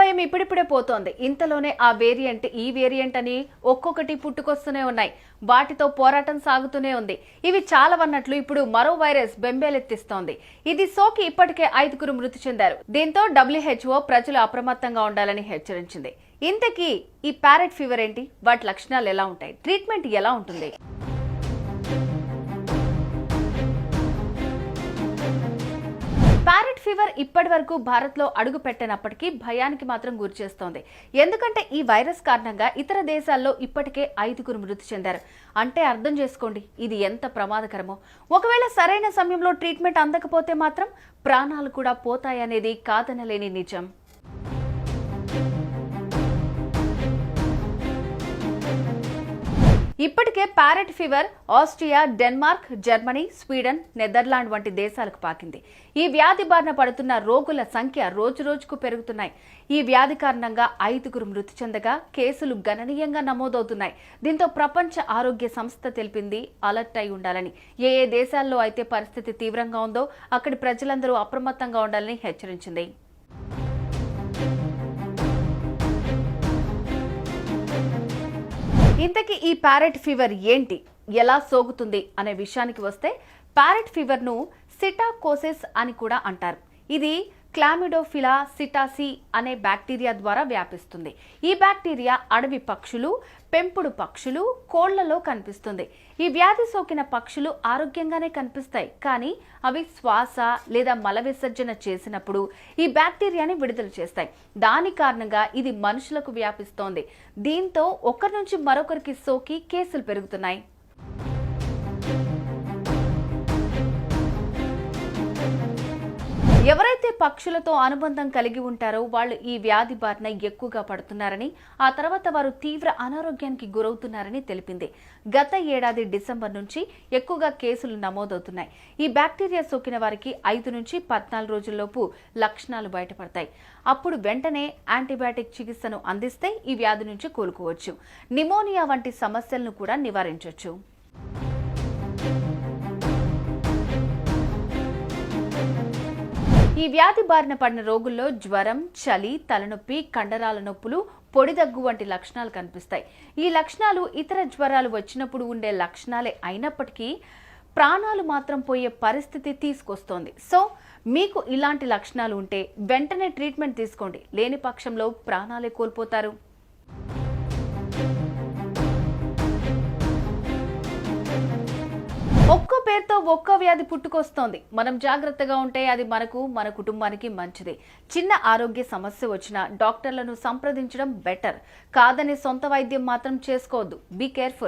భయం ఇప్పుడిప్పుడే పోతోంది. ఇంతలోనే ఆ వేరియంట్ ఈ వేరియంట్ అని ఒక్కొక్కటి పుట్టుకొస్తూనే ఉన్నాయి. వాటితో పోరాటం సాగుతూనే ఉంది. ఇవి చాలవన్నట్లు ఇప్పుడు మరో వైరస్ బెంబేలెత్తిస్తోంది. ఇది సోకి ఇప్పటికే 5గురు మృతి చెందారు. దీంతో WHO ప్రజలు అప్రమత్తంగా ఉండాలని హెచ్చరించింది. ఇంతకీ ఈ ప్యారెట్ ఫీవర్ ఏంటి? వాటి లక్షణాలు ఎలా ఉంటాయి? ట్రీట్మెంట్ ఎలా ఉంటుంది? ప్యారెట్ ఫీవర్ ఇప్పటి వరకు భారత్లో అడుగు పెట్టినప్పటికీ భయానికి మాత్రం గురిచేస్తోంది. ఎందుకంటే ఈ వైరస్ కారణంగా ఇతర దేశాల్లో ఇప్పటికే 5గురు మృతి చెందారు. అంటే అర్థం చేసుకోండి ఇది ఎంత ప్రమాదకరమో. ఒకవేళ సరైన సమయంలో ట్రీట్మెంట్ అందకపోతే మాత్రం ప్రాణాలు కూడా పోతాయనేది కాదనలేని నిజం. ఇప్పటికే parrot fever Austria, Denmark, Germany, Sweden, Netherland వంటి దేశాలకు పాకింది. ఈ వ్యాధి బారిన పడుతున్న రోగుల సంఖ్య రోజురోజుకు పెరుగుతున్నాయి. ఈ వ్యాధి కారణంగా 5గురు మృతి చెందగా కేసులు గణనీయంగా నమోదవుతున్నాయి. దీంతో ప్రపంచ ఆరోగ్య సంస్థ తెలిపింది అలర్ట్ అయి ఉండాలని. ఏ దేశాల్లో అయితే పరిస్థితి తీవ్రంగా ఉందో అక్కడి ప్రజలందరూ అప్రమత్తంగా ఉండాలని హెచ్చరించింది. ఇంతకీ ఈ ప్యారెట్ ఫీవర్ ఏంటి, ఎలా సోకుతుంది అనే విషయానికి వస్తే ప్యారెట్ ఫీవర్ను సిటాకోసిస్ అని కూడా అంటారు. ఇది క్లామిడోఫిలా సిటాసి అనే బ్యాక్టీరియా ద్వారా వ్యాపిస్తుంది. ఈ బ్యాక్టీరియా అడవి పక్షులు, పెంపుడు పక్షులు, కోళ్లలో కనిపిస్తుంది. ఈ వ్యాధి సోకిన పక్షులు ఆరోగ్యంగానే కనిపిస్తాయి, కానీ అవి శ్వాస లేదా మల విసర్జన చేసినప్పుడు ఈ బ్యాక్టీరియాని విడుదల చేస్తాయి. దాని కారణంగా ఇది మనుషులకు వ్యాపిస్తోంది. దీంతో ఒకరి నుంచి మరొకరికి సోకి కేసులు పెరుగుతున్నాయి. ఎవరైతే పక్షులతో అనుబంధం కలిగి ఉంటారో వాళ్ళు ఈ వ్యాధి బారిన ఎక్కువగా పడుతున్నారని, ఆ తర్వాత వారు తీవ్ర అనారోగ్యానికి గురవుతున్నారని తెలిపింది. గత ఏడాది డిసెంబర్ నుంచి ఎక్కువగా కేసులు నమోదవుతున్నాయి. ఈ బ్యాక్టీరియా సోకిన వారికి 5 నుంచి 14 రోజుల్లోపు లక్షణాలు బయటపడతాయి. అప్పుడు వెంటనే యాంటీబయాటిక్ చికిత్సను అందిస్తే ఈ వ్యాధి నుంచి కోలుకోవచ్చు. నిమోనియా వంటి సమస్యలను కూడా నివారించవచ్చు. ఈ వ్యాధి బారిన పడిన రోగుల్లో జ్వరం, చలి, తలనొప్పి, కండరాల నొప్పులు, పొడి దగ్గు వంటి లక్షణాలు కనిపిస్తాయి. ఈ లక్షణాలు ఇతర జ్వరాలు వచ్చినప్పుడు ఉండే లక్షణాలే అయినప్పటికీ ప్రాణాలు మాత్రం పోయే పరిస్థితి తీసుకొస్తోంది. సో మీకు ఇలాంటి లక్షణాలు ఉంటే వెంటనే ట్రీట్మెంట్ తీసుకోండి. లేని పక్షంలో ప్రాణాలే కోల్పోతారు. ఒక్కో పేరుతో ఒక్కో వ్యాధి పుట్టుకొస్తోంది. మనం జాగ్రత్తగా ఉంటే అది మనకు, మన కుటుంబానికి మంచిది. చిన్న ఆరోగ్య సమస్య వచ్చినా డాక్టర్లను సంప్రదించడం బెటర్. కాదని సొంత వైద్యం మాత్రం చేసుకోవద్దు. Be careful.